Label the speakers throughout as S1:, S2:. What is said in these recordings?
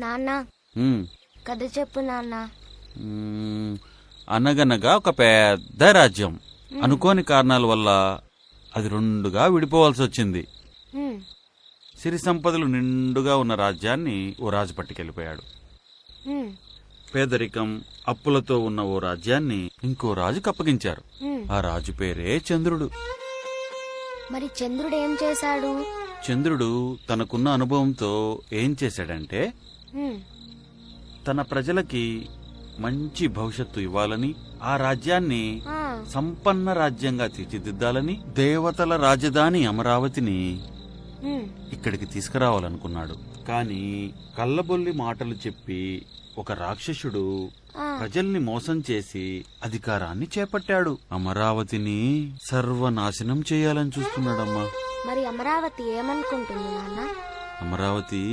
S1: నాన్న కథ చెప్పు నాన్న.
S2: అనగనగా ఒక పెద్ద రాజ్యం అనుకోని కారణాల వల్ల అది రెండుగా విడిపోవాల్సి వచ్చింది. సిరి సంపదలు నిండుగా ఉన్న రాజ్యాన్ని ఓ రాజు పట్టుకెళ్లిపోయాడు. పేదరికం అప్పులతో ఉన్న ఓ రాజ్యాన్ని ఇంకో రాజుకు అప్పగించారు. ఆ రాజు పేరే చంద్రుడు.
S1: మరి చంద్రుడు ఏం చేశాడు?
S2: చంద్రుడు తనకున్న అనుభవంతో ఏం చేశాడంటే, తన ప్రజలకి మంచి భవిష్యత్తు ఇవ్వాలని, ఆ రాజ్యాన్ని సంపన్న రాజ్యంగా తీర్చిదిద్దాలని దేవతల రాజధాని అమరావతిని ఇక్కడికి తీసుకురావాలనుకున్నాడు. కాని కళ్ళబొల్లి మాటలు చెప్పి ఒక రాక్షసుడు ప్రజల్ని మోసం చేసి అధికారాన్ని చేపట్టాడు. అమరావతిని సర్వనాశనం చేయాలని చూస్తున్నాడమ్మా.
S1: మరి అమరావతి ఏమనుకుంటుంది నాన్న?
S2: అమరావతి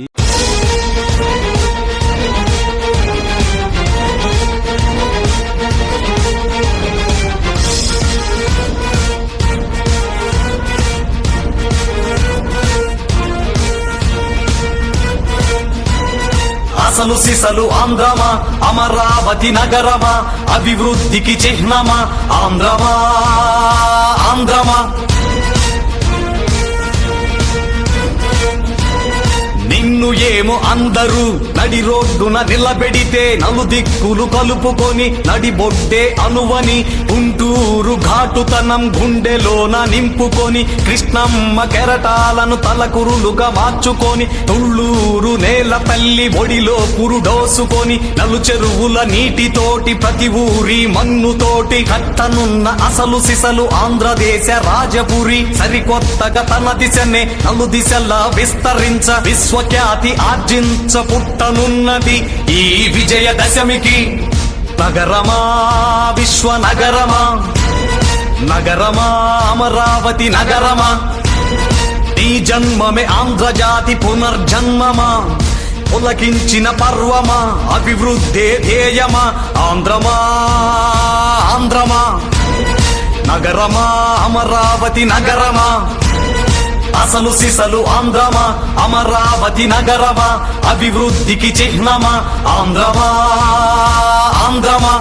S3: అసలు సిసలు ఆంధ్రమా, అమరావతి నగరమా, అభివృద్ధికి చిహ్నమా ఆంధ్రమా, ఆంధ్రమా. నిన్ను ఏమో అందరూ నడి రోడ్డున నిలబెడితే నలుదిక్కులు కలుపుకొని నడిబొడ్డే అనువని గుంటూరు ఘాటుతనం గుండెలోన నింపుకొని కృష్ణమ్మ కెరటాలను తలకురులుగా మార్చుకొని తుళ్ళూరు నేల తల్లి ఒడిలో పురుడోసుకొని నలుచెరువుల నీటితోటి ప్రతి ఊరి మన్నుతోటి కట్టనున్న అసలు సిసలు ఆంధ్రదేశ రాజపురి సరికొత్తగా తన దిశనే నలు దిశలా విస్తరించ విశ్వఖ్యాతి ఆర్జించ పుట్టనున్నది ఈ విజయదశమికి. నగరమా విశ్వనగరమా, నగరమా అమరావతి నగరమా, నీ జన్మమే ఆంధ్రజాతి పునర్జన్మమా, పులకించిన పర్వమా, అభివృద్ధే ధ్యేయమా ఆంధ్రమా, ఆంధ్రమా. నగరమా అమరావతి నగరమా, అసలు సిసలు ఆంధ్రమా, అమరావతి నగరమా, అభివృద్ధికి చిహ్నమా ఆంధ్రమా, ఆంధ్రమా.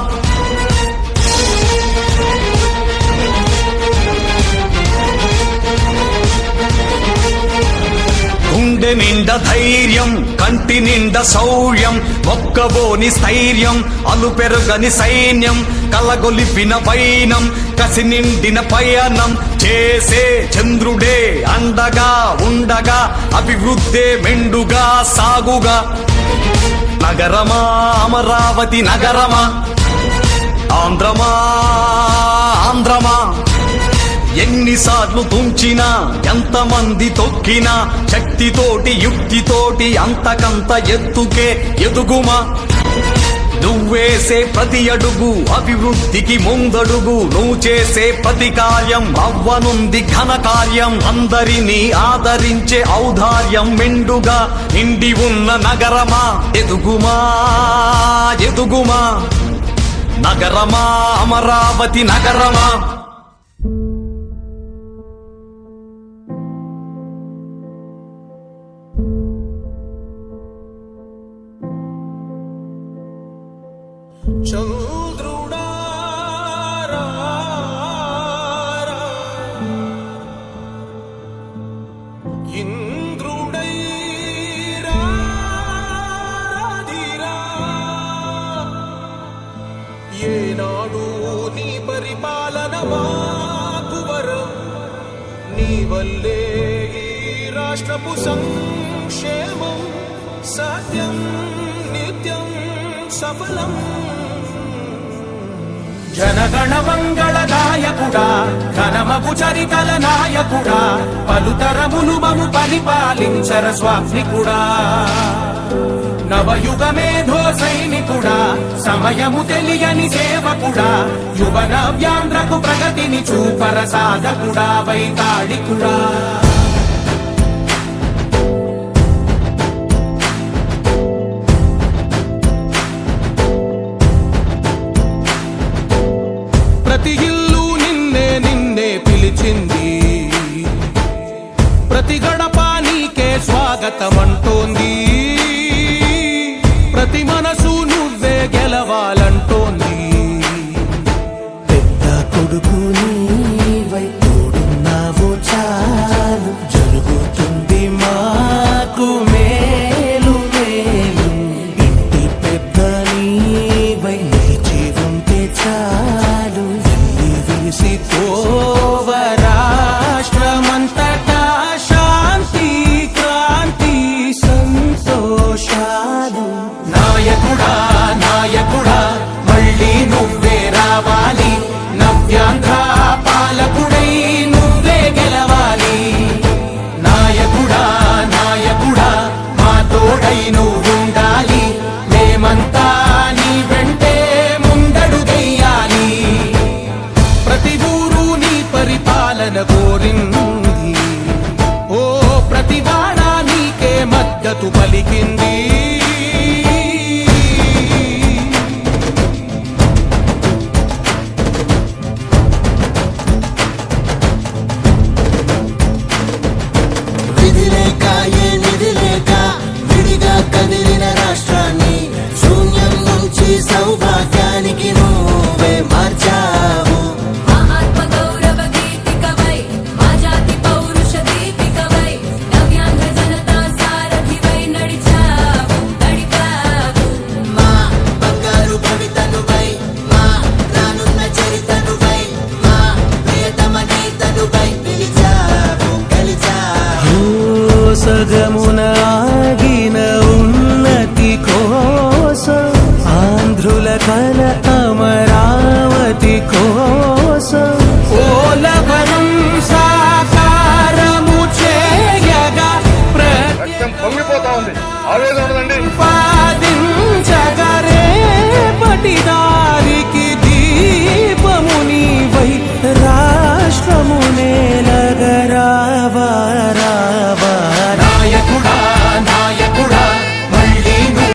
S3: గుండె నిండా ధైర్యం, కంటి నిండా శౌర్యం, మొక్కబోని స్థైర్యం, అలుపెరుగని సైన్యం, కలగొలిపిన వైనం, కసి నిండిన పయనం చేసే చంద్రుడే అండగా ఉండగా అభివృద్ధే మెండుగా సాగుగా. నగరమా అమరావతి నగరమా, ఆంధ్రమా, ఆంధ్రమా. ఎన్నిసార్లు తుంచినా ఎంతమంది తొక్కినా శక్తితోటి యుక్తితోటి అంతకంత ఎత్తుకే ఎదుగుమా. నువ్వేసే ప్రతి అడుగు అభివృద్ధికి ముందడుగు, నువ్వు చేసే ప్రతి కార్యం అవ్వనుంది ఘన కార్యం. అందరినీ ఆదరించే ఔదార్యం మెండుగా నిండి ఉన్న నగరమా, ఎదుగుమా, ఎదుగుమా. నగరమా అమరావతి నగరమా.
S4: చంద్రుడా ఇంద్రుడై రాధిరా, ఏనాడు నీ పరిపాలన మాకు వరం, నీ వల్లే ఈ రాష్ట్రపు సంక్షేమం సత్యం నిత్యం సఫలం.
S5: జనగణ మంగళదాయకుడా, ఘనమగు చరితల నాయకుడా, పలుతరములు మము పరిపాలించర స్వామికుడా. నవయుగ మేధో సైనికుడా, సమయము తెలియని సేవకుడా, యువ నవ్యాంధ్రకు ప్రగతిని చూపర సాధకుడా, వైతాళికుడా. ప్రతి ఇల్లు నిన్నే నిన్నే పిలిచింది, ప్రతి గడప నీకే స్వాగతమంటోంది. సగమున ఆగిన ఉన్నతి కోసం ఆంధ్రుల కల అమరావతి కోసం